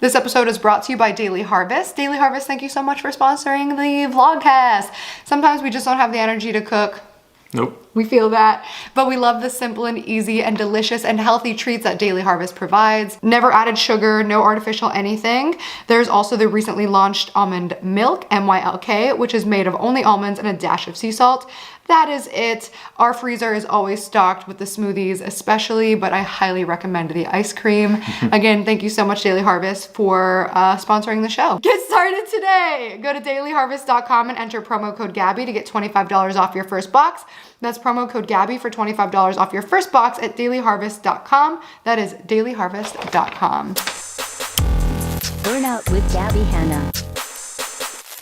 This episode is brought to you by Daily Harvest. Daily Harvest, thank you so much for sponsoring the vlogcast. Sometimes we just don't have the energy to cook. Nope. We feel that, but we love the simple and easy and delicious and healthy treats that Daily Harvest provides. Never added sugar, no artificial anything. There's also the recently launched almond milk, MYLK, which is made of only almonds and a dash of sea salt. That is it. Our freezer is always stocked with the smoothies especially, but I highly recommend the ice cream. Again, thank you so much Daily Harvest for sponsoring the show. Get started today. Go to dailyharvest.com and enter promo code Gabbie to get $25 off your first box. That's promo code Gabbie for $25 off your first box at dailyharvest.com. That is dailyharvest.com. Burnout with Gabbie Hannah.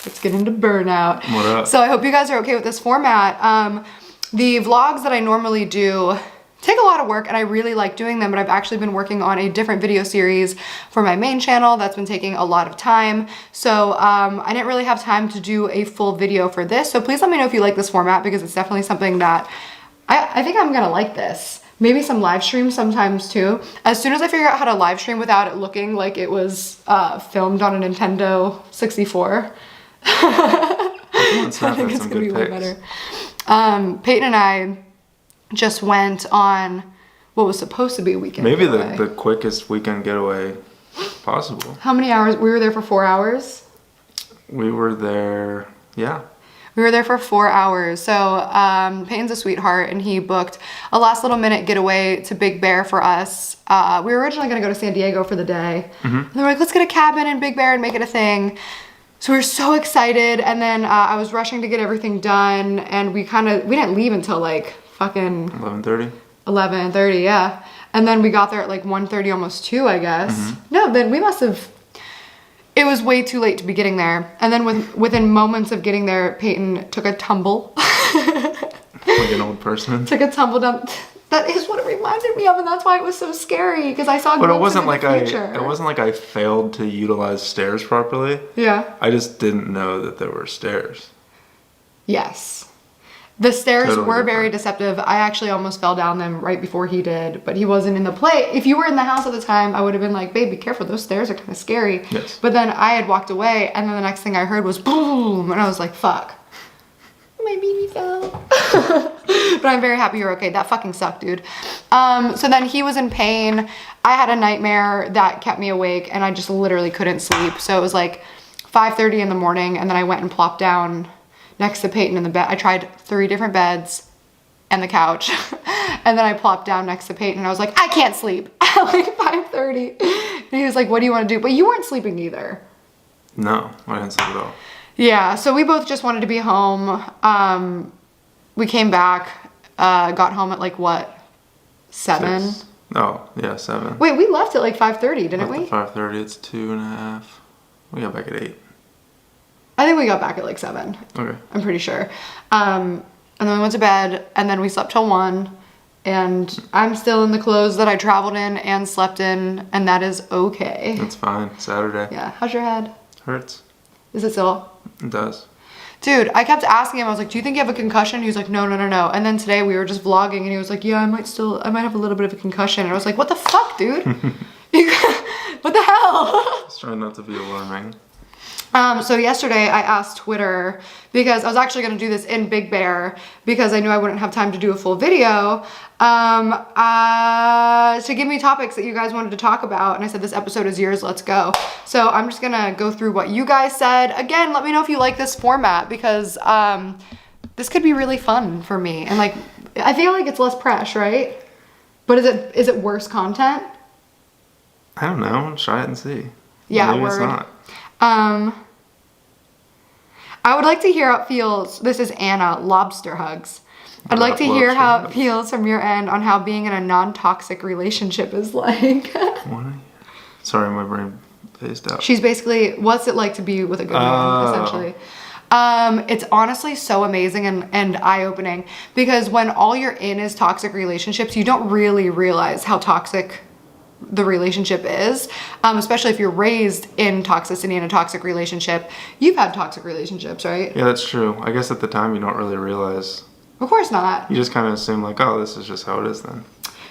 Let's get into burnout. What up? So I hope you guys are okay with this format. The vlogs that I normally do take a lot of work and I really like doing them, but I've actually been working on a different video series for my main channel that's been taking a lot of time. So I didn't really have time to do a full video for this. So please let me know if you like this format because it's definitely something that I think I'm gonna like this. Maybe some live streams sometimes too. As soon as I figure out how to live stream without it looking like it was filmed on a Nintendo 64, I think it's gonna be way better. Payton and I just went on what was supposed to be a weekend Maybe getaway. the quickest weekend getaway possible. How many hours? We were there for 4 hours. We were there, yeah. We were there for 4 hours. So Payton's a sweetheart and he booked a last little minute getaway to Big Bear for us. We were originally gonna go to San Diego for the day. And they were like, let's get a cabin in Big Bear and make it a thing. So we were so excited, and then I was rushing to get everything done, and we didn't leave until like fucking 11:30? 11:30, yeah. And then we got there at like 1:30, almost 2, I guess. No, then we must have, it was way too late to be getting there. And then within moments of getting there, Payton took a tumble. Like an old person. Took a tumble down. That is what it reminded me of, and that's why it was so scary, because I saw But it glimpses wasn't of like the future. it wasn't like I failed to utilize stairs properly. Yeah. I just didn't know that there were stairs. Yes. The stairs Totally were very different. deceptive. I actually almost fell down them right before he did, but he wasn't in the play. If you were in the house at the time, I would have been like, babe, be careful. Those stairs are kind of scary. Yes. But then I had walked away, and then the next thing I heard was boom, and I was like, fuck. My baby fell. But I'm very happy you're okay. That fucking sucked, dude. So then he was in pain. I had a nightmare that kept me awake, and I just literally couldn't sleep. So it was like 5:30 in the morning, and then I went and plopped down next to Payton in the bed. I tried 3 different beds and the couch. And then I plopped down next to Payton, and I was like, I can't sleep at like 5:30. And he was like, what do you want to do? But you weren't sleeping either. No, I didn't sleep at all. Yeah, so we both just wanted to be home. We came back, got home at like what, 7? 6. Oh, yeah, 7. Wait, we left at like 5:30, didn't we? At 5:30, it's 2.5. We got back at 8. I think we got back at like 7. Okay. I'm pretty sure. And then we went to bed, and then we slept till 1. And I'm still in the clothes that I traveled in and slept in, and that is okay. That's fine. Saturday. Yeah, how's your head? Hurts. Is it still? It does. Dude, I kept asking him, I was like, do you think you have a concussion? He was like, no. And then today we were just vlogging and he was like, yeah, I might have a little bit of a concussion. And I was like, what the fuck, dude? What the hell? Just trying not to be alarming. So yesterday I asked Twitter, because I was actually going to do this in Big Bear because I knew I wouldn't have time to do a full video, to give me topics that you guys wanted to talk about. And I said, this episode is yours, let's go. So I'm just going to go through what you guys said. Again, let me know if you like this format, because this could be really fun for me. And like, I feel like it's less press, right? But is it worse content? I don't know. Try it and see. Yeah, Maybe word. it's not. I would like to hear how it feels. This is Anna, lobster hugs. I'd like to hear how it feels from your end on how being in a non-toxic relationship is like. Sorry, my brain phased out. She's basically, what's it like to be with a good man, essentially. It's honestly so amazing and eye-opening, because when all you're in is toxic relationships, you don't really realize how toxic the relationship is, especially if you're raised in toxicity in a toxic relationship. You've had toxic relationships, right? Yeah, that's true. I guess at the time you don't really realize. Of course not. You just kind of assume like, oh, this is just how it is then.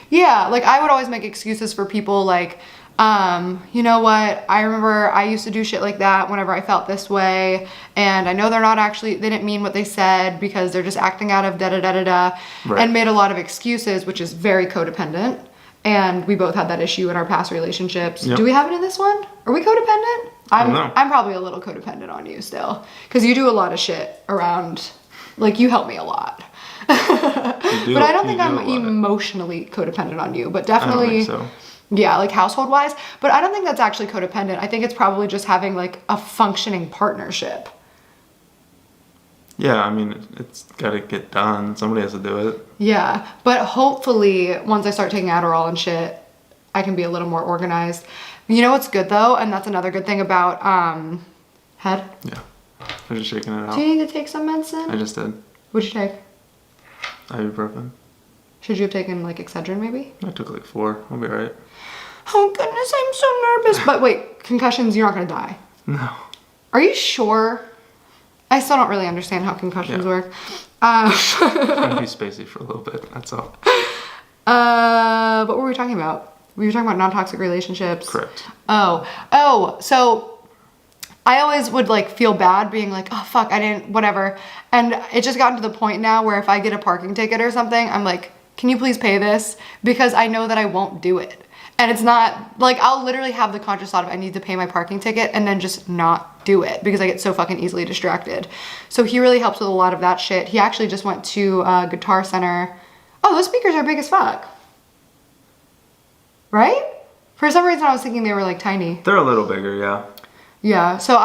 Yeah, like I would always make excuses for people like, You know what? I remember I used to do shit like that whenever I felt this way. And I know they didn't mean what they said because they're just acting out of da-da-da-da-da. Right. And made a lot of excuses, which is very codependent. And we both had that issue in our past relationships. Yep. Do we have it in this one? Are we codependent? I don't know. I'm probably a little codependent on you still. Because you do a lot of shit around, like you help me a lot. But I don't think I'm emotionally codependent on you, but definitely. I don't think so. Yeah, like household wise, but I don't think that's actually codependent. I think it's probably just having like a functioning partnership. Yeah, I mean, it's got to get done. Somebody has to do it. Yeah, but hopefully once I start taking Adderall and shit, I can be a little more organized. You know what's good though, and that's another good thing about head? Yeah, I'm just shaking it out. Do you need to take some medicine? I just did. What'd you take? Ibuprofen. Should you have taken like Excedrin maybe? I took like 4. I'll be alright. Oh goodness, I'm so nervous. But wait, concussions, you're not gonna die. No. Are you sure? I still don't really understand how concussions work. I'm trying to be spacey for a little bit, that's all. What were we talking about? We were talking about non-toxic relationships. Correct. So I always would like feel bad being like, oh fuck, I didn't, whatever. And it just gotten to the point now where if I get a parking ticket or something, I'm like, can you please pay this? Because I know that I won't do it. And it's not, like, I'll literally have the conscious thought of I need to pay my parking ticket and then just not do it because I get so fucking easily distracted. So he really helps with a lot of that shit. He actually just went to Guitar Center. Oh, those speakers are big as fuck. Right? For some reason I was thinking they were like tiny. They're a little bigger, yeah. Yeah, so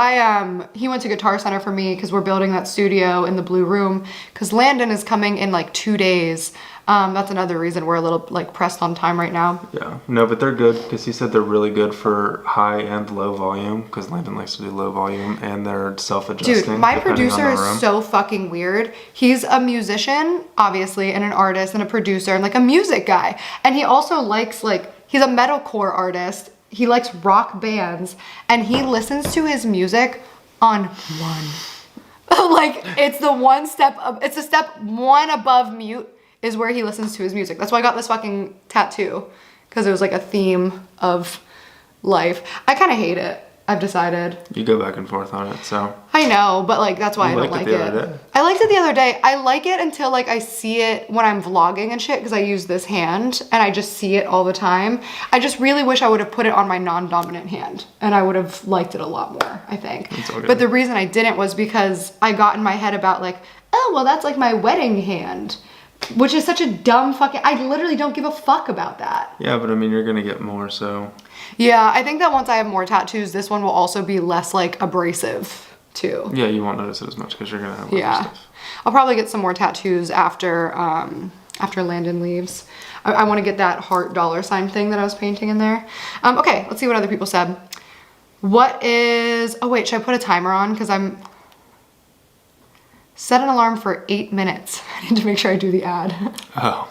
he went to Guitar Center for me because we're building that studio in the Blue Room because Landon is coming in like 2 days. That's another reason we're a little like pressed on time right now. Yeah, no, but they're good because he said they're really good for high and low volume because Landon likes to do low volume and they're self-adjusting. Dude, my producer is so fucking weird. He's a musician, obviously, and an artist and a producer and like a music guy. And he also likes he's a metalcore artist. He likes rock bands and he listens to his music on one. Like it's the one step up, it's a step one above mute is where he listens to his music. That's why I got this fucking tattoo because it was like a theme of life. I kind of hate it. I've decided. You go back and forth on it, so. I know, but like that's why I don't like it. I liked it the other day. I like it until like I see it when I'm vlogging and shit because I use this hand and I just see it all the time. I just really wish I would have put it on my non-dominant hand and I would have liked it a lot more, I think. It's all good. But the reason I didn't was because I got in my head about like, oh, well, that's like my wedding hand. Which is such a dumb fucking, I literally don't give a fuck about that. Yeah, but I mean, you're gonna get more, so. Yeah, I think that once I have more tattoos, this one will also be less like abrasive too. Yeah, you won't notice it as much because you're gonna have other stuff. I'll probably get some more tattoos after Landon leaves. I want to get that heart $sign thing that I was painting in there. Okay, let's see what other people said. Oh wait, should I put a timer on? Because set an alarm for 8 minutes. I need to make sure I do the ad. Oh.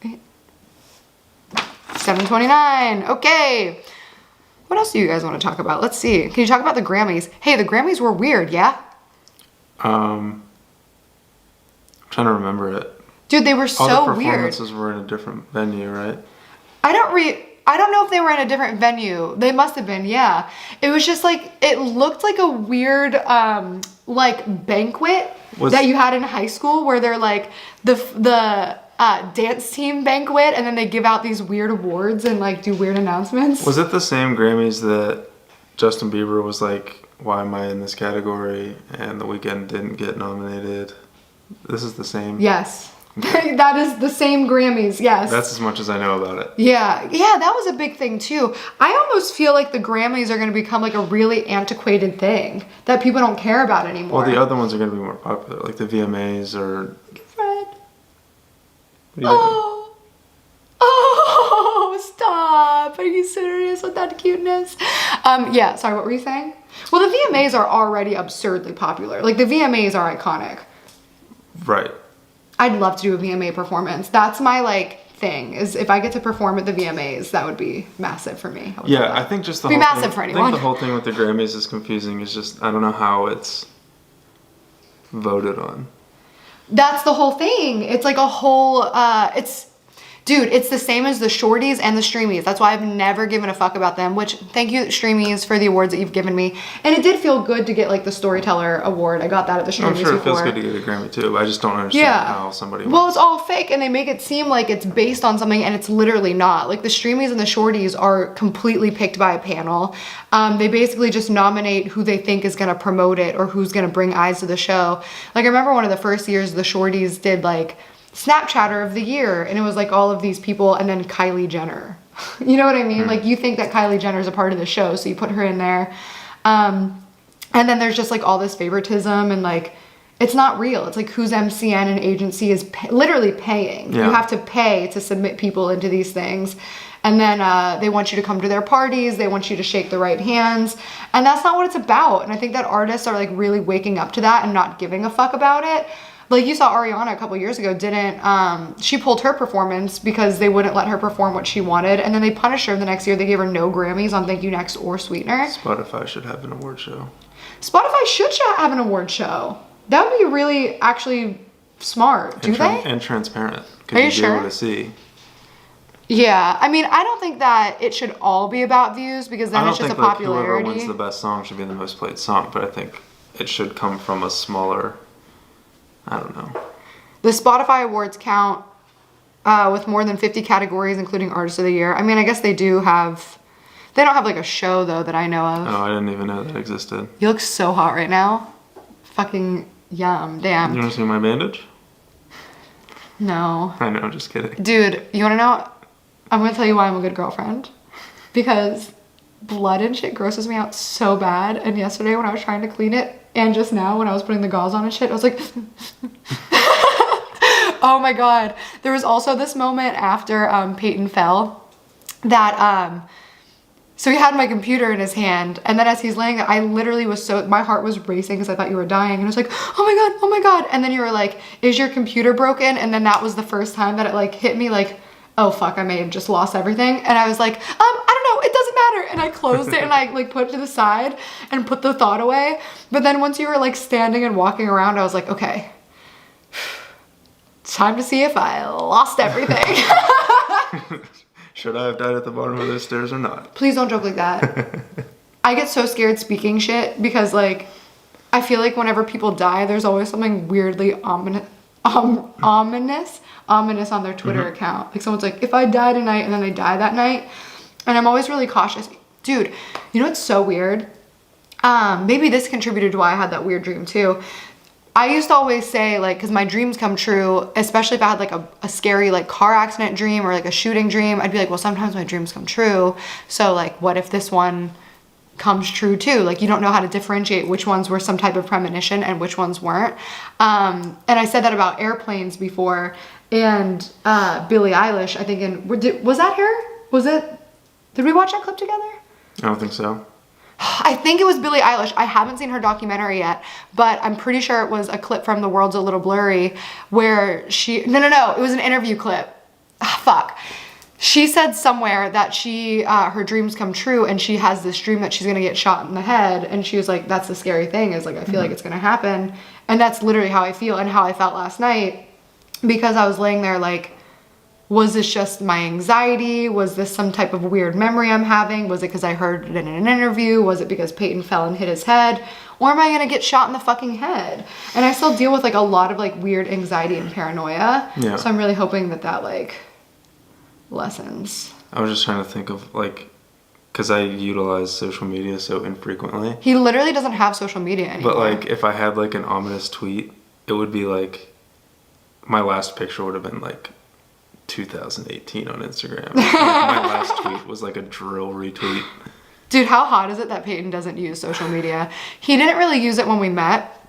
7:29. Okay. What else do you guys want to talk about? Let's see. Can you talk about the Grammys? Hey, the Grammys were weird, yeah? I'm trying to remember it. Dude, they were so weird. All the performances were in a different venue, right? I don't know if they were in a different venue. They must have been, yeah. It was just like, it looked like a weird, like banquet that you had in high school where they're like the dance team banquet and then they give out these weird awards and like do weird announcements. Was it the same Grammys that Justin Bieber was like, why am I in this category? And The Weeknd didn't get nominated. This is the same? Yes. Okay. That is the same Grammys, yes. That's as much as I know about it. Yeah, that was a big thing too. I almost feel like the Grammys are going to become like a really antiquated thing that people don't care about anymore. Well, the other ones are going to be more popular, like the VMAs or... Fred. Oh, stop. Are you serious with that cuteness? Yeah, sorry, what were you saying? Well, the VMAs are already absurdly popular. Like the VMAs are iconic. Right. I'd love to do a VMA performance. That's my like thing is if I get to perform at the VMAs, that would be massive for me. Yeah, I think just the whole thing, for anyone. I think the whole thing with the Grammys is confusing. It's just, I don't know how it's voted on. That's the whole thing. It's like a whole, Dude, it's the same as the shorties and the streamies. That's why I've never given a fuck about them, which thank you streamies for the awards that you've given me. And it did feel good to get like the storyteller award. I got that at the streamies I'm sure it before. feels good to get a Grammy too, but I just don't understand how somebody Well, it's all fake and they make it seem like it's based on something and it's literally not. Like the streamies and the shorties are completely picked by a panel. They basically just nominate who they think is gonna promote it or who's gonna bring eyes to the show. Like I remember one of the first years the shorties did like Snapchatter of the year, and it was like all of these people and then Kylie Jenner. You know what I mean? Like you think that Kylie Jenner is a part of the show, so you put her in there. And then there's just like all this favoritism and like it's not real. It's like whose MCN and agency is literally paying. You have to pay to submit people into these things. And then they want you to come to their parties. They want you to shake the right hands. And that's not what it's about. And I think that artists are like really waking up to that and not giving a fuck about it. Like you saw Ariana a couple years ago she pulled her performance because they wouldn't let her perform what she wanted, and then they punished her the next year. They gave her no Grammys on Thank You Next or Sweetener. Spotify should have an award show. Spotify should have an award show. That would be really actually smart. Do they? And transparent. Are you you'd sure? be able to see. Yeah, I mean, I don't think that it should all be about views because then it's just a popularity. Whoever wins the best song should be the most played song, but I think it should come from a smaller, I don't know. The Spotify awards count with more than 50 categories, including Artist of the Year. I mean, I guess they don't have like a show though that I know of. Oh, I didn't even know that existed. You look so hot right now. Fucking yum, damn. You want to see my bandage? No. I know, just kidding. Dude, you wanna know? I'm gonna tell you why I'm a good girlfriend. Because blood and shit grosses me out so bad. And yesterday when I was trying to clean it, and just now when I was putting the gauze on and shit, I was like, oh my God. There was also this moment after Payton fell that, so he had my computer in his hand, and then as he's laying, I literally was my heart was racing because I thought you were dying, and I was like, oh my God. And then you were like, is your computer broken? And then that was the first time that it like hit me like, oh fuck, I may have just lost everything. And I was like, I don't know, it doesn't matter. And I closed it and I like put it to the side and put the thought away. But then once you were like standing and walking around, I was like, okay, it's time to see if I lost everything. Should I have died at the bottom of those stairs or not? Please don't joke like that. I get so scared speaking shit because like, I feel like whenever people die, there's always something weirdly ominous on their Twitter account. Like someone's like, if I die tonight, and then they die that night. And I'm always really cautious. Dude, you know what's so weird? Maybe this contributed to why I had that weird dream too. I used to always say like, cause my dreams come true, especially if I had like a scary like car accident dream or like a shooting dream, I'd be like, well, sometimes my dreams come true. So like, what if this one comes true too? Like you don't know how to differentiate which ones were some type of premonition and which ones weren't. And I said that about airplanes before. And Billie Eilish, I think was that her? Did we watch that clip together? I don't think so. I think it was Billie Eilish. I haven't seen her documentary yet, but I'm pretty sure it was a clip from The World's a Little Blurry where no, it was an interview clip. Fuck. She said somewhere that her dreams come true and she has this dream that she's gonna get shot in the head, and she was like, that's the scary thing, is like, I feel like it's gonna happen. And that's literally how I feel and how I felt last night, because I was laying there like, was this just my anxiety? Was this some type of weird memory I'm having? Was it because I heard it in an interview? Was it because Payton fell and hit his head? Or am I gonna get shot in the fucking head? And I still deal with like a lot of like weird anxiety and paranoia. Yeah. So I'm really hoping that like lessens. I was just trying to think of like, because I utilize social media so infrequently. He literally doesn't have social media anymore. But like, if I had like an ominous tweet, it would be like, my last picture would have been like 2018 on Instagram. Like, my last tweet was like a drill retweet. Dude, how hot is it that Payton doesn't use social media? He didn't really use it when we met.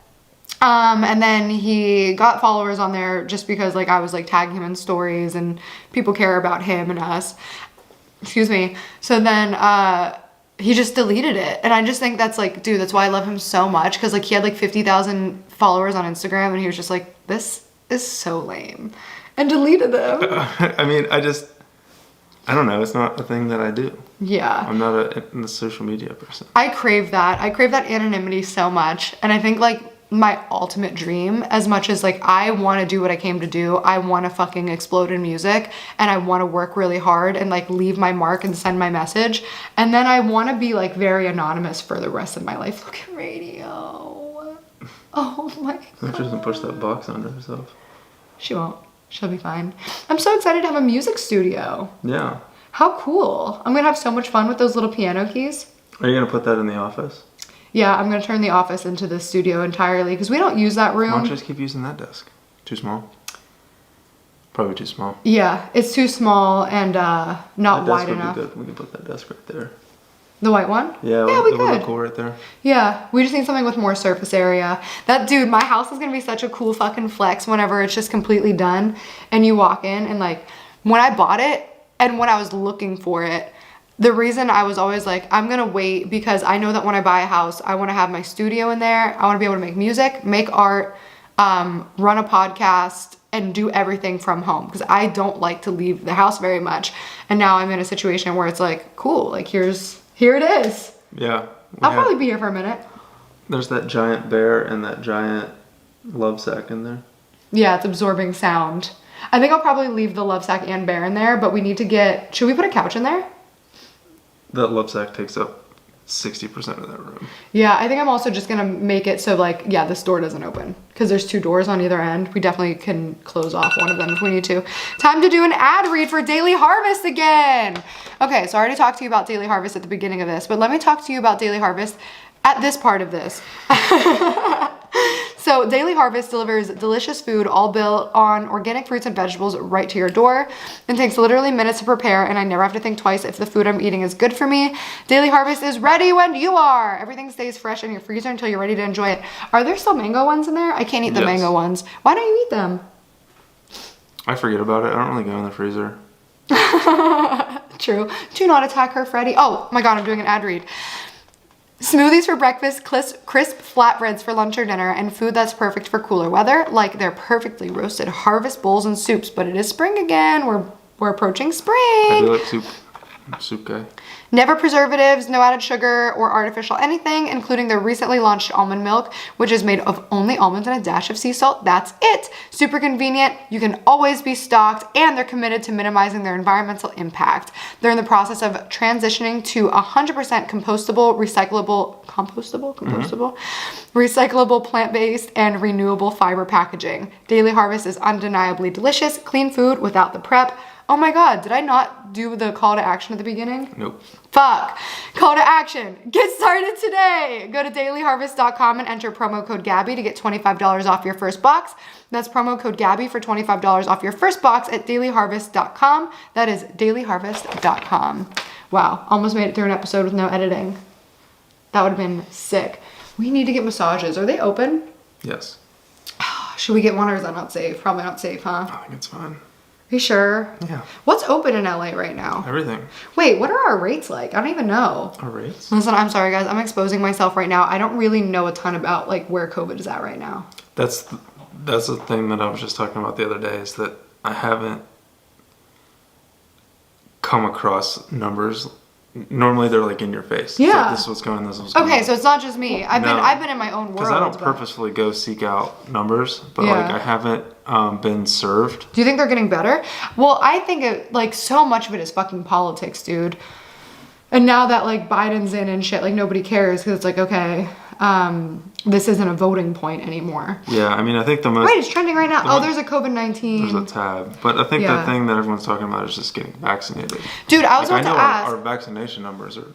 And then he got followers on there just because like I was like tagging him in stories and people care about him and us. Excuse me. So then he just deleted it. And I just think that's like, dude, that's why I love him so much. Cause like he had like 50,000 followers on Instagram and he was just like, this is so lame. And deleted them. I mean, I don't know. It's not a thing that I do. Yeah. I'm not a social media person. I crave that. I crave that anonymity so much. And I think like my ultimate dream as much as like I want to do what I came to do. I want to fucking explode in music and I want to work really hard and like leave my mark and send my message. And then I want to be like very anonymous for the rest of my life. Look at radio. Oh my God. She doesn't push that box onto herself. She won't. She'll be fine. I'm so excited to have a music studio. Yeah. How cool. I'm gonna have so much fun with those little piano keys. Are you gonna put that in the office? Yeah, I'm gonna turn the office into the studio entirely because we don't use that room. Why don't you just keep using that desk? Too small? Probably too small. Yeah, it's too small and not wide enough. That desk would be good. We can put that desk right there. The white one? Yeah, we it would could. look cool right there. Yeah, we just need something with more surface area. That dude, my house is gonna be such a cool fucking flex whenever it's just completely done and you walk in and like when I bought it and when I was looking for it, the reason I was always like, I'm gonna wait because I know that when I buy a house, I wanna have my studio in there. I wanna be able to make music, make art, run a podcast, and do everything from home because I don't like to leave the house very much. And now I'm in a situation where it's like, cool, like here it is. Yeah. I'll probably be here for a minute. There's that giant bear and that giant love sack in there. Yeah, it's absorbing sound. I think I'll probably leave the love sack and bear in there, but we need to get, should we put a couch in there? That love sack takes up 60% of that room. Yeah, I think I'm also just gonna make it so like, yeah, this door doesn't open because there's 2 doors on either end. We definitely can close off one of them if we need to. Time to do an ad read for Daily Harvest again. Okay, so I already talked to you about Daily Harvest at the beginning of this, but let me talk to you about Daily Harvest at this part of this. So Daily Harvest delivers delicious food all built on organic fruits and vegetables right to your door. It takes literally minutes to prepare and I never have to think twice if the food I'm eating is good for me. Daily Harvest is ready when you are. Everything stays fresh in your freezer until you're ready to enjoy it. Are there still mango ones in there? I can't eat the mango ones. Why don't you eat them? I forget about it. I don't really go in the freezer. True. Do not attack her, Freddie. Oh my God, I'm doing an ad read. Smoothies for breakfast, crisp flatbreads for lunch or dinner, and food that's perfect for cooler weather, like their perfectly roasted harvest bowls and soups. But it is spring again. We're approaching spring. I do like soup. I'm a soup guy. Never preservatives, no added sugar or artificial anything, including their recently launched almond milk, which is made of only almonds and a dash of sea salt. That's it. Super convenient. You can always be stocked, and they're committed to minimizing their environmental impact. They're in the process of transitioning to 100% compostable, recyclable, plant-based, and renewable fiber packaging. Daily Harvest is undeniably delicious, clean food without the prep. Oh my God, did I not do the call to action at the beginning? Nope. Fuck. Call to action. Get started today. Go to dailyharvest.com and enter promo code Gabbie to get $25 off your first box. That's promo code Gabbie for $25 off your first box at dailyharvest.com. That is dailyharvest.com. Wow, almost made it through an episode with no editing. That would have been sick. We need to get massages. Are they open? Yes. Should we get one or is that not safe? Probably not safe, huh? I think it's fine. Are you sure? Yeah. What's open in LA right now? Everything. Wait, what are our rates like? I don't even know. Our rates? Listen, I'm sorry guys, I'm exposing myself right now. I don't really know a ton about like where COVID is at right now. That's the thing that I was just talking about the other day is that I haven't come across numbers. Normally they're like in your face. Yeah. It's like, this is what's going, this is what's going. Okay, so it's not just me. I've been in my own world. Because I don't purposefully go seek out numbers, but like I haven't been served. Do you think they're getting better? Well, I think like so much of it is fucking politics, dude. And now that like Biden's in and shit, like nobody cares because it's like, okay, this isn't a voting point anymore. Yeah, I mean, I think the most... Wait, it's trending right now. Oh, there's a COVID-19. There's a tab. But I think the thing that everyone's talking about is just getting vaccinated. Dude, I was about to ask. Our vaccination numbers are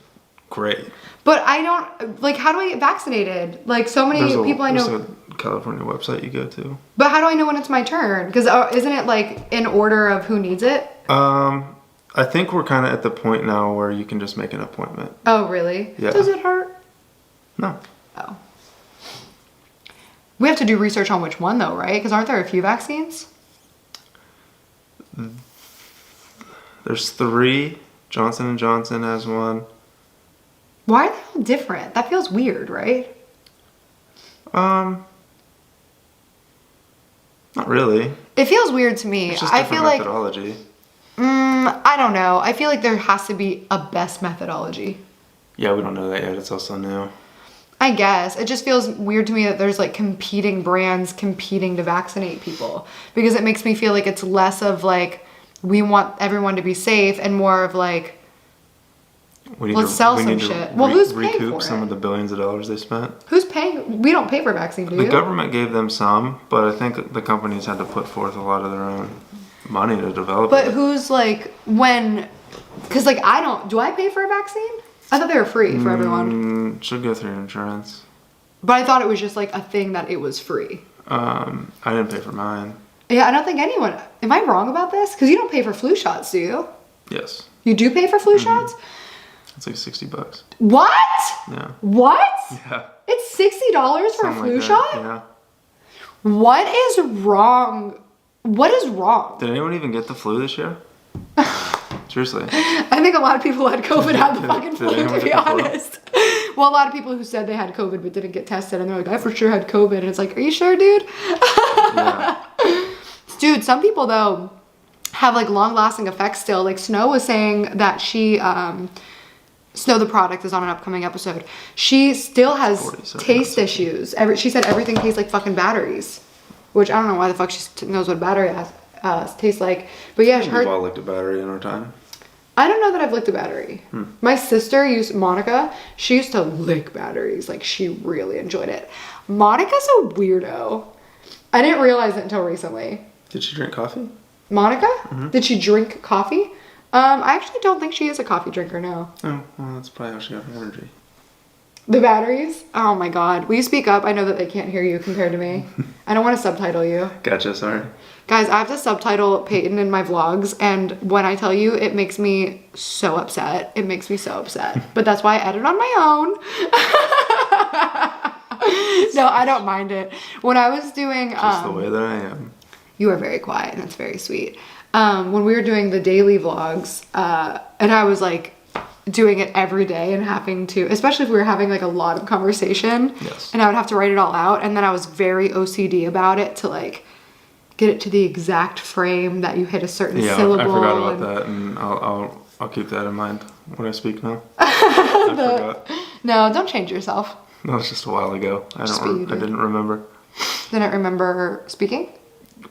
great. But I don't, like, how do I get vaccinated? Like, so many people I know... There's a California website you go to. But how do I know when it's my turn? Because isn't it, like, in order of who needs it? I think we're kind of at the point now where you can just make an appointment. Oh, really? Yeah. Does it hurt? No. Oh. We have to do research on which one, though, right? Because aren't there a few vaccines? There's 3. Johnson & Johnson has one. Why are they all different? That feels weird, right? Not really. It feels weird to me. It's just I different feel methodology. I don't know. I feel like there has to be a best methodology. Yeah, we don't know that yet. It's also new. I guess. It just feels weird to me that there's like competing brands competing to vaccinate people, because it makes me feel like it's less of like, we want everyone to be safe and more of like, let's sell some shit. Well, who's paying for it? Recoup some of the billions of dollars they spent. Who's paying? We don't pay for vaccine, do you? The government gave them some, but I think the companies had to put forth a lot of their own money to develop it. But who's like, because like do I pay for a vaccine? I thought they were free for everyone. Should go through insurance. But I thought it was just like a thing that it was free. I didn't pay for mine. Yeah, I don't think anyone, am I wrong about this? Because you don't pay for flu shots, do you? Yes. You do pay for flu shots? It's like $60. What? Yeah. What? Yeah. It's $60 for a flu like shot? Yeah. What is wrong? What is wrong? Did anyone even get the flu this year? Seriously. I think a lot of people who had COVID had the fucking flu, to be honest. Well, a lot of people who said they had COVID but didn't get tested, and they're like, I for sure had COVID. And it's like, are you sure, dude? Yeah. Dude, some people, though, have like long-lasting effects still. Like Snow was saying that she... Snow the product is on an upcoming episode. She still has taste issues. She said everything tastes like fucking batteries, which I don't know why the fuck she knows what a battery tastes like. But yeah, We've all licked a battery in our time. I don't know that I've licked a battery. My sister Monica, she used to lick batteries. Like, she really enjoyed it. Monica's a weirdo. I didn't realize it until recently. Did she drink coffee? Monica? Did she drink coffee? I actually don't think she is a coffee drinker now. Oh, well, that's probably how she got her energy. The batteries? Oh my god. Will you speak up? I know that they can't hear you compared to me. I don't want to subtitle you. Gotcha, sorry. Guys, I have to subtitle Payton in my vlogs, and when I tell you, it makes me so upset. It makes me so upset. But that's why I edit on my own. No, I don't mind it. When I was doing... Just the way that I am. You are very quiet, and that's very sweet. When we were doing the daily vlogs, and I was like doing it every day and having to, especially if we were having like a lot of conversation, yes, and I would have to write it all out, and then I was very OCD about it to like get it to the exact frame that you hit a certain syllable. I forgot about that, and I'll keep that in mind when I speak now. I forgot. No, don't change yourself. That was just a while ago. I didn't remember. Didn't remember speaking?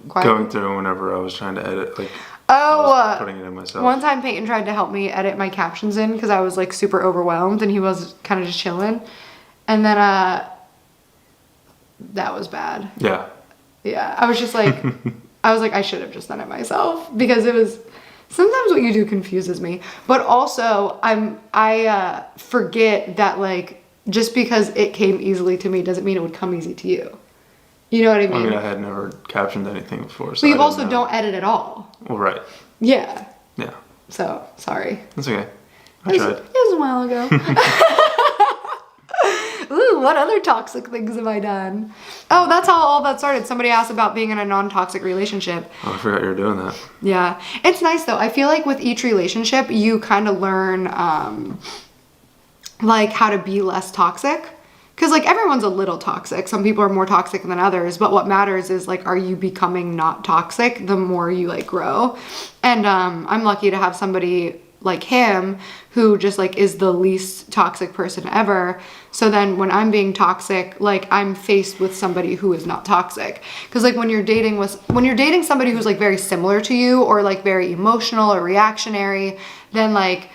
Going through whenever I was trying to edit, like, I was putting it in myself. One time Payton tried to help me edit my captions in because I was like super overwhelmed, and he was kind of just chilling, and then that was bad. Yeah I was just like I should have just done it myself, because it was sometimes what you do confuses me, but also I forget that like just because it came easily to me doesn't mean it would come easy to you. You know what I mean? I mean, I had never captioned anything before. So but you also don't edit at all. Well, right. Yeah. Yeah. So, sorry. That's okay. I tried. It was a while ago. Ooh, what other toxic things have I done? Oh, that's how all that started. Somebody asked about being in a non-toxic relationship. Oh, I forgot you were doing that. Yeah. It's nice, though. I feel like with each relationship, you kind of learn, like, how to be less toxic. Because, like, everyone's a little toxic. Some people are more toxic than others. But what matters is, like, are you becoming not toxic the more you, like, grow? And I'm lucky to have somebody like him who just, like, is the least toxic person ever. So then when I'm being toxic, like, I'm faced with somebody who is not toxic. Because, like, when you're dating somebody who's, like, very similar to you or, like, very emotional or reactionary, then, like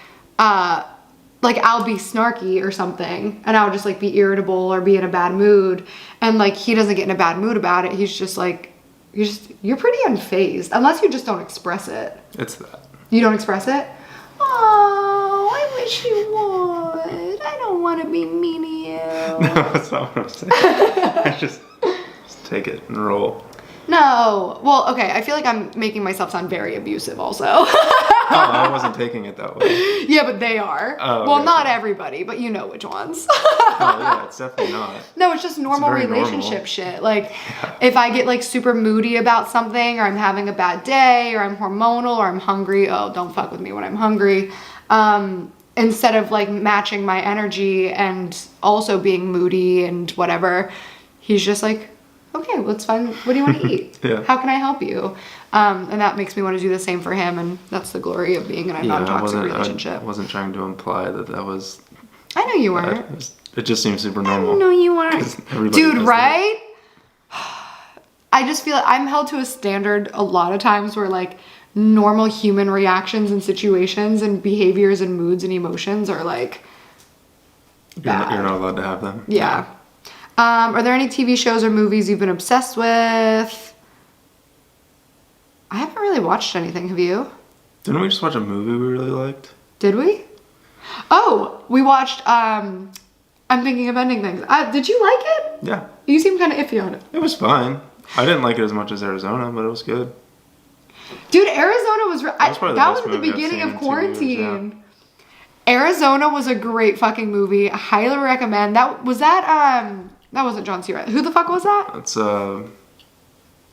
I'll be snarky or something, and I'll just like be irritable or be in a bad mood, and like he doesn't get in a bad mood about it. He's just like, you're pretty unfazed unless you just don't express it. It's that. You don't express it? Oh, I wish you would. I don't want to be mean to you. No, that's not what I'm saying. I just take it and roll. No. Well, okay. I feel like I'm making myself sound very abusive also. Oh, I wasn't taking it that way. Yeah, but they are. Oh, well, not everybody, but you know which ones. Oh, yeah, it's definitely not. No, it's just normal relationship shit. Like, if I get, like, super moody about something, or I'm having a bad day, or I'm hormonal, or I'm hungry, oh, don't fuck with me when I'm hungry. Instead of, like, matching my energy and also being moody and whatever, he's just like, okay, well, it's fine. What do you want to eat? Yeah. How can I help you? And that makes me want to do the same for him, and that's the glory of being in a non-toxic relationship. I wasn't trying to imply that was... I know you weren't. It just seems super normal. No, you aren't. 'Cause everybody Dude, does right? I just feel I'm held to a standard a lot of times where like normal human reactions and situations and behaviors and moods and emotions are like bad. You're not allowed to have them. Yeah. Are there any TV shows or movies you've been obsessed with? I haven't really watched anything. Have you? Didn't we just watch a movie we really liked? Did we? Oh, we watched I'm Thinking of Ending Things. Did you like it? Yeah. You seem kind of iffy on it. It was fine. I didn't like it as much as Arizona, but it was good. Dude, Arizona was... That was that was best the movie I've beginning seen of in 2 quarantine. years, Arizona was a great fucking movie. I highly recommend. That wasn't John C. Reilly. Who the fuck was that? It's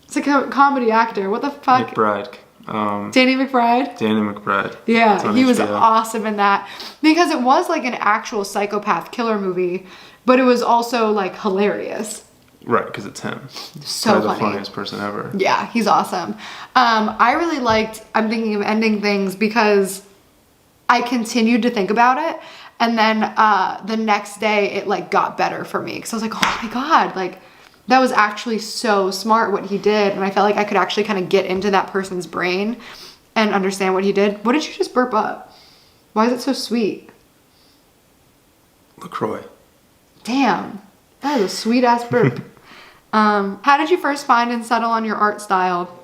It's a comedy actor. What the fuck? McBride. Danny McBride? Danny McBride. It's Yeah, on he was HBO. awesome in that. Because it was like an actual psychopath killer movie, but it was also like hilarious. Right, because it's him. So Probably funny. the funniest person ever. Yeah, he's awesome. I really liked I'm Thinking of Ending Things because I continued to think about it, and then the next day it like got better for me because I was like, oh my god, like that was actually so smart what he did, and I felt like I could actually kind of get into that person's brain and understand what he did. What did you just burp up? Why is it so sweet? LaCroix. Damn, that was a sweet ass burp. How did you first find and settle on your art style?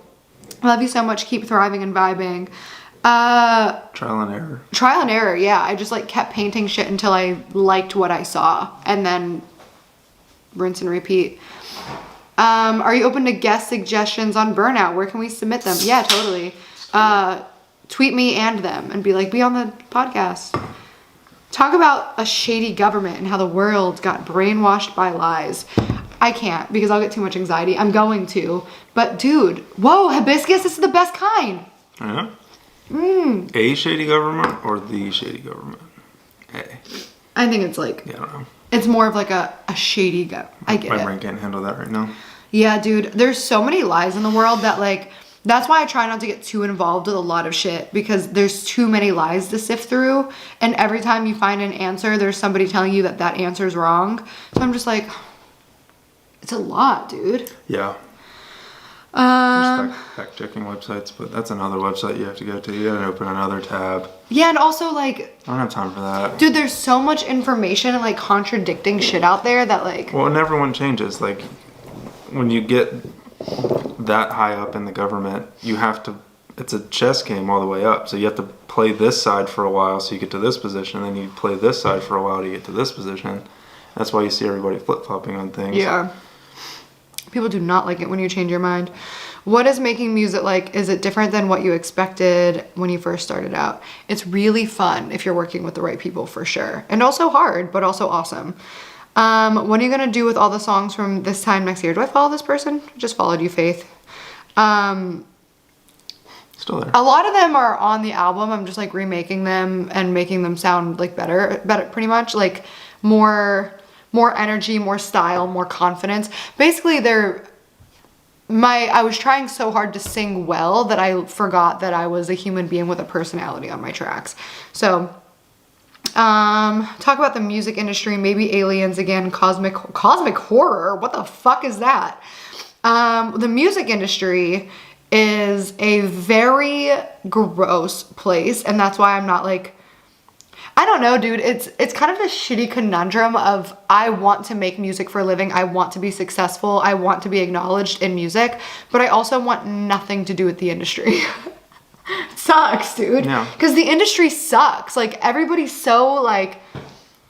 Love you so much. Keep thriving and vibing. Trial and error. Trial and error, yeah. I just like kept painting shit until I liked what I saw, and then rinse and repeat. Are you open to guest suggestions on burnout? Where can we submit them? Yeah, totally. Tweet me and them and be like, be on the podcast. Talk about a shady government and how the world got brainwashed by lies. I can't because I'll get too much anxiety. I'm going to. But dude, whoa, hibiscus, this is the best kind. Yeah. A shady government or the shady government? A. I think it's like, Yeah, I don't know. it's more of like a shady I get My it. brain can't handle that right now. Yeah, dude, there's so many lies in the world that like, that's why I try not to get too involved with a lot of shit because there's too many lies to sift through. And every time you find an answer, there's somebody telling you that that answer is wrong. So I'm just like, it's a lot, dude. Yeah. There's fact-checking websites, but that's another website you have to go to. You gotta open another tab. Yeah, and also like, I don't have time for that. dude, there's so much information and like contradicting shit out there that like, Well, and everyone changes. Like, when you get that high up in the government, you have to, it's a chess game all the way up. So you have to play this side for a while so you get to this position, then you play this side for a while to get to this position. That's why you see everybody flip-flopping on things. yeah. People do not like it when you change your mind. What is making music like? Is it different than what you expected when you first started out? It's really fun if you're working with the right people for sure. And also hard, but also awesome. What are you gonna do with all the songs from this time next year? Do I follow this person? I just followed you, Faith. Still there. A lot of them are on the album. I'm just like remaking them and making them sound like better pretty much. Like more energy, more style, more confidence. Basically, I was trying so hard to sing well that I forgot that I was a human being with a personality on my tracks. So, talk about the music industry, maybe aliens again, cosmic horror. What the fuck is that? The music industry is a very gross place, and that's why I'm not like, I don't know, dude. It's kind of a shitty conundrum of I want to make music for a living. I want to be successful. I want to be acknowledged in music, but I also want nothing to do with the industry. It sucks, dude. Yeah. Because the industry sucks. Like everybody's so like,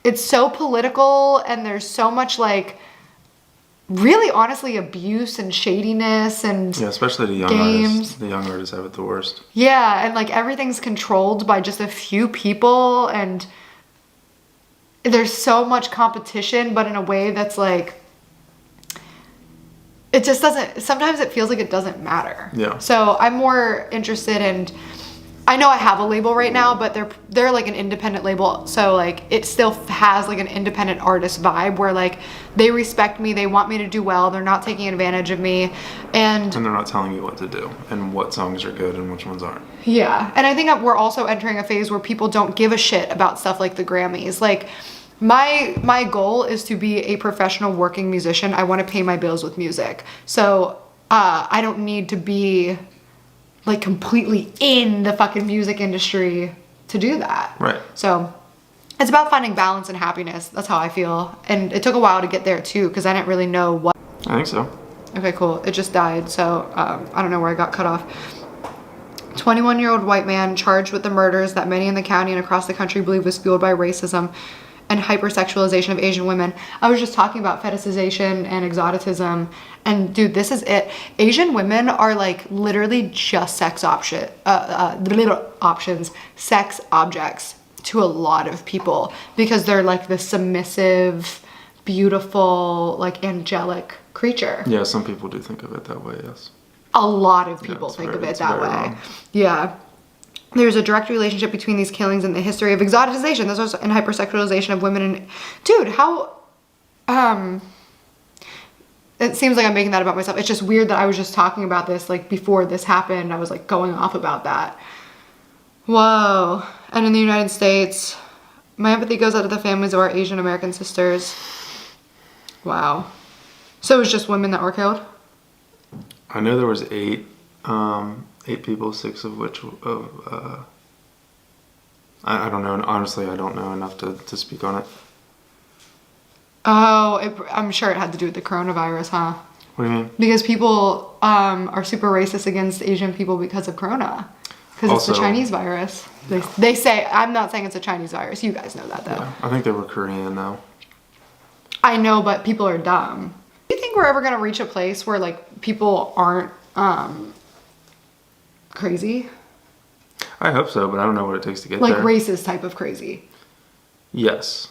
it's so political and there's so much like, really honestly abuse and shadiness and Yeah, especially the young games. artists. The young artists have it the worst. Yeah, and like everything's controlled by just a few people and there's so much competition, but in a way that's like, it just doesn't, sometimes it feels like it doesn't matter. Yeah. So I'm more interested in, I know I have a label right now, but they're like an independent label. So like it still has like an independent artist vibe where like they respect me, they want me to do well, they're not taking advantage of me. And they're not telling you what to do and what songs are good and which ones aren't. yeah. And I think we're also entering a phase where people don't give a shit about stuff like the Grammys. Like My goal is to be a professional working musician. I want to pay my bills with music. So I don't need to be like completely in the fucking music industry to do that. Right. So it's about finding balance and happiness. That's how I feel. And it took a while to get there too, because I didn't really know what. I think so. Okay, cool. It just died. So I don't know where I got cut off. 21-year-old white man charged with the murders that many in the county and across the country believe was fueled by racism and hypersexualization of Asian women. I was just talking about fetishization and exoticism, and dude, this is it. Asian women are like literally just sex options, sex objects to a lot of people because they're like the submissive, beautiful, like angelic creature. Yeah, some people do think of it that way, yes. A lot of people think of it that way. Wrong. Yeah. There's a direct relationship between these killings and the history of exotization. There's also and hypersexualization of women. And dude, how it seems like I'm making that about myself. It's just weird that I was just talking about this like before this happened. I was like going off about that. Whoa. And in the United States, my empathy goes out to the families of our Asian American sisters. Wow. So it was just women that were killed? I know there was 8 people, 6 of which I don't know. Honestly, I don't know enough to speak on it. Oh, I'm sure it had to do with the coronavirus, huh? What do you mean? Because people are super racist against Asian people because of corona. Because it's the Chinese virus. They say, I'm not saying it's a Chinese virus. You guys know that though. Yeah, I think they were Korean though. I know, but people are dumb. Do you think we're ever going to reach a place where like people aren't crazy? I hope so, but I don't know what it takes to get like there. Like racist type of crazy? Yes.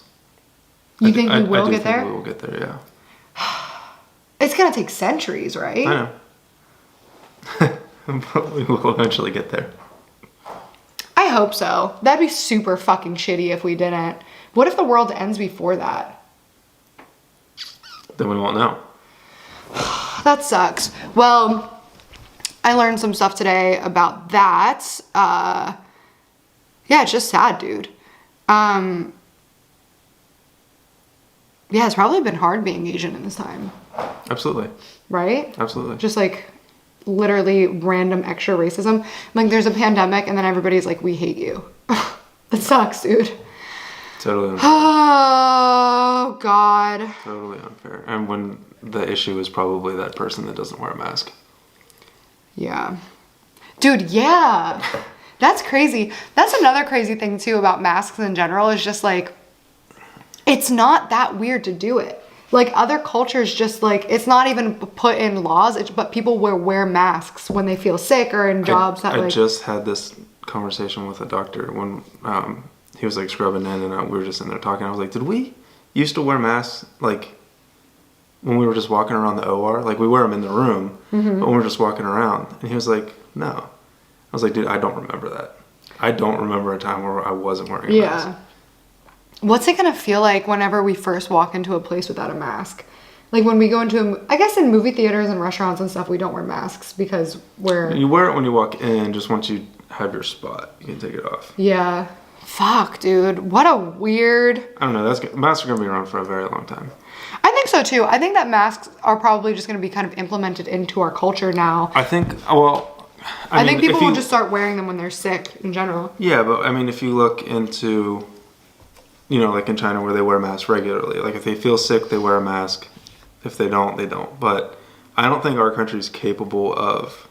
You think we will get there? I think we will get there, yeah. It's going to take centuries, right? I know. But we will eventually get there. I hope so. That'd be super fucking shitty if we didn't. What if the world ends before that? Then we won't know. That sucks. Well, I learned some stuff today about that. Yeah, it's just sad, dude. Yeah, it's probably been hard being Asian in this time. Absolutely. Right? Absolutely. Just like literally random extra racism. Like there's a pandemic and then everybody's like, we hate you. That sucks, dude. Totally unfair. Oh, God. Totally unfair. And when the issue is probably that person that doesn't wear a mask. Yeah. Dude, yeah. That's crazy. That's another crazy thing too about masks in general is just like, it's not that weird to do it. Like other cultures just like, it's not even put in laws, but people wear masks when they feel sick or in jobs that like. I just had this conversation with a doctor when he was like scrubbing in and we were just in there talking. I was like, did we used to wear masks like when we were just walking around the OR? Like we wear them in the room, but when we were just walking around. And he was like, no. I was like, dude, I don't remember that. I don't remember a time where I wasn't wearing a mask. What's it gonna feel like whenever we first walk into a place without a mask? Like when we go into, I guess in movie theaters and restaurants and stuff, we don't wear masks because You wear it when you walk in, just once you have your spot, you can take it off. Yeah. Fuck, dude. What a weird. I don't know. Masks are gonna be around for a very long time. I think so too. I think that masks are probably just gonna be kind of implemented into our culture now. I think, well, I think people will just start wearing them when they're sick in general. Yeah, but I mean, if you look into, you know, like in China where they wear masks regularly, like if they feel sick, they wear a mask. If they don't, they don't. But I don't think our country is capable of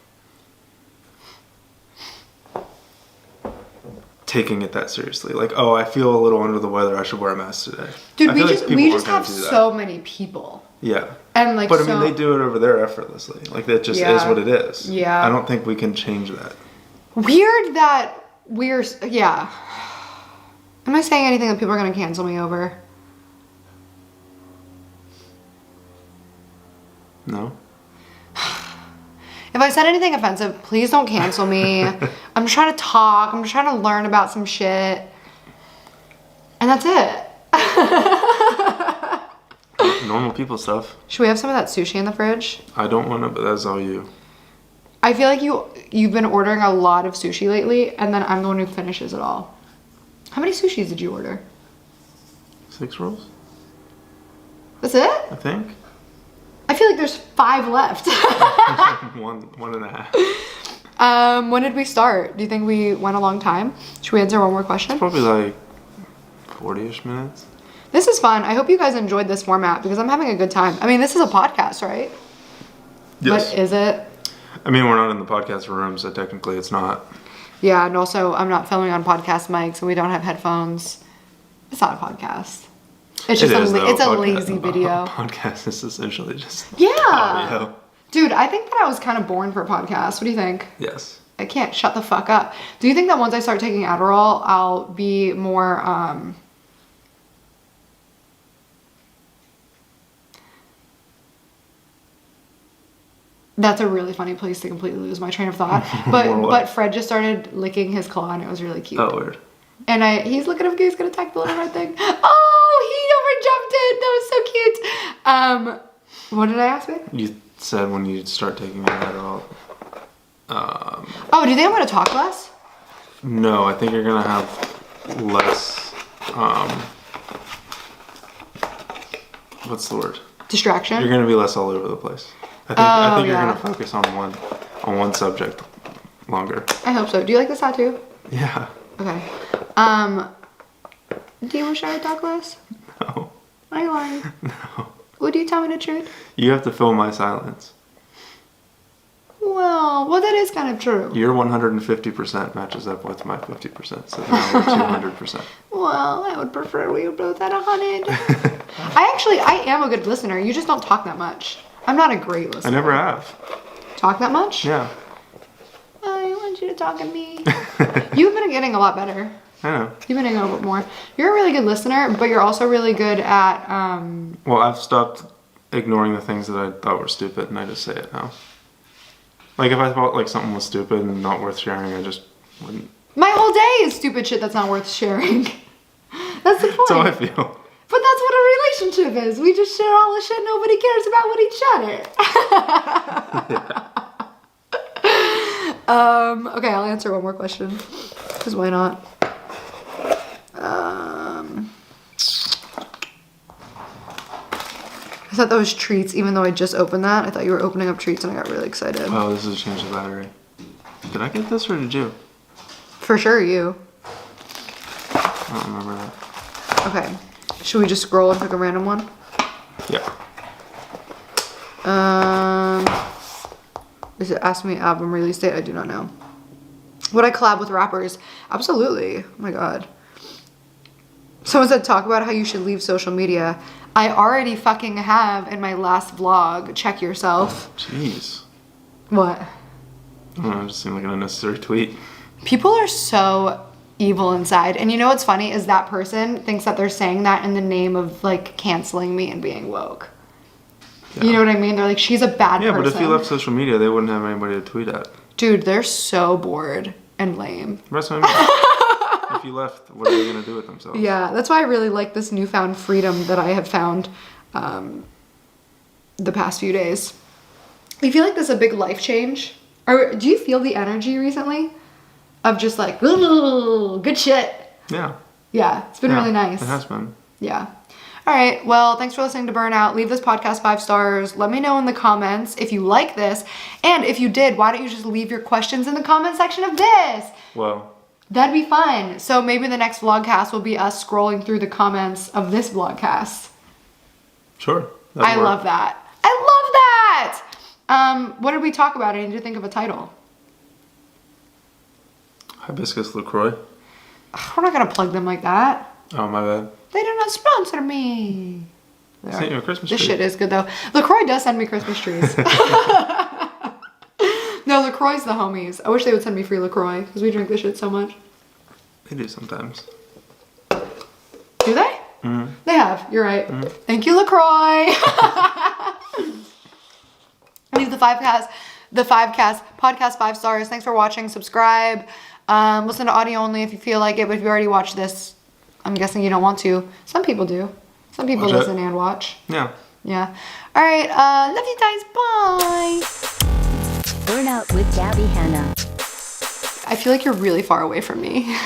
taking it that seriously. Like, oh, I feel a little under the weather, I should wear a mask today. Dude, we just have so many people. Yeah. And like, but I mean, they do it over there effortlessly. Like that just is what it is. Yeah. I don't think we can change that. Weird that we're, yeah. Am I saying anything that people are going to cancel me over? No. If I said anything offensive, please don't cancel me. I'm just trying to talk. I'm just trying to learn about some shit. And that's it. Normal people stuff. Should we have some of that sushi in the fridge? I don't want to, but that's all you. I feel like you've been ordering a lot of sushi lately, and then I'm the one who finishes it all. How many sushis did you order? 6 rolls? That's it? I think. I feel like there's 5 left. one and a half. When did we start? Do you think we went a long time? Should we answer one more question? Probably like 40-ish minutes. This is fun. I hope you guys enjoyed this format because I'm having a good time. I mean, this is a podcast, right? Yes. But is it? I mean, we're not in the podcast room, so technically it's not. Yeah, and also I'm not filming on podcast mics and we don't have headphones. It's not a podcast. It's just it's a lazy video. A podcast is essentially just audio. Dude, I think that I was kind of born for a podcast. What do you think? Yes. I can't shut the fuck up. Do you think that once I start taking Adderall, I'll be more That's a really funny place to completely lose my train of thought. But Fred just started licking his claw and it was really cute. Oh, weird. And he's looking up, he's gonna attack the little red thing. Oh, he overjumped it. That was so cute. What did I ask me? You said when you start taking Adderall. Oh, do you think I'm gonna talk less? No, I think you're gonna have less. What's the word? Distraction. You're gonna be less all over the place. I think you're yeah. gonna focus on one subject longer. I hope so. Do you like this tattoo? Yeah. Okay. Do you wish I would talk less? No. Are you lying? No. Would you tell me the truth? You have to fill my silence. Well, that is kind of true. Your 150% matches up with my 50%, so now we're 200%. Well, I would prefer we were both at 100. I am a good listener. You just don't talk that much. I'm not a great listener. I never have. Talk that much? Yeah. I want you to talk at me. You've been getting a lot better. I know. You've been getting a little bit more. You're a really good listener, but you're also really good at Well, I've stopped ignoring the things that I thought were stupid, and I just say it now. Like, if I thought, like, something was stupid and not worth sharing, I just wouldn't. My whole day is stupid shit that's not worth sharing. That's the point. That's how I feel. But that's what a relationship is. We just share all the shit nobody cares about with each other. Okay, I'll answer one more question. Because why not? I thought that was treats, even though I just opened that. I thought you were opening up treats and I got really excited. Oh, this is a change of battery. Did I get this or did you? For sure, you. I don't remember that. Okay. Should we just scroll and pick a random one? Yeah. Is it ask me album release date? I do not know. Would I collab with rappers? Absolutely. Oh my god. Someone said talk about how you should leave social media. I already fucking have in my last vlog. Check yourself. Jeez. What? I don't know, it just seemed like an unnecessary tweet. People are so evil inside. And you know what's funny is that person thinks that they're saying that in the name of like canceling me and being woke. Yeah. You know what I mean? They're like, she's a bad person. Yeah, but if you left social media, they wouldn't have anybody to tweet at. Dude, they're so bored and lame. That's what I mean. If you left, what are they going to do with themselves? Yeah, that's why I really like this newfound freedom that I have found the past few days. You feel like this is a big life change? Or do you feel the energy recently? Of just like, ooh, good shit. Yeah. Yeah, it's been really nice. It has been. Yeah. All right, well, thanks for listening to Burnout. Leave this podcast 5 stars. Let me know in the comments if you like this. And if you did, why don't you just leave your questions in the comment section of this? Well. That'd be fun. So maybe the next vlogcast will be us scrolling through the comments of this vlogcast. Sure. I love that. I love that! What did we talk about? I need to think of a title. Hibiscus LaCroix. We're not gonna plug them like that. Oh, my bad. They do not sponsor me. I sent you a Christmas tree. This shit is good though. LaCroix does send me Christmas trees. No, LaCroix's the homies. I wish they would send me free LaCroix because we drink this shit so much. They do sometimes. Do they? Mm-hmm. They have. You're right. Mm-hmm. Thank you, LaCroix. Leave the 5cast podcast 5 stars. Thanks for watching. Subscribe. Listen to audio only if you feel like it. But if you already watched this, I'm guessing you don't want to. Some people do. Some people listen and watch. Yeah. Yeah. All right. Love you guys. Bye. Burnout with Gabbie Hannah. I feel like you're really far away from me.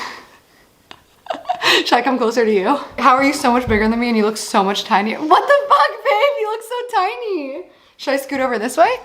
Should I come closer to you? How are you so much bigger than me and you look so much tinier? What the fuck, babe? You look so tiny. Should I scoot over this way?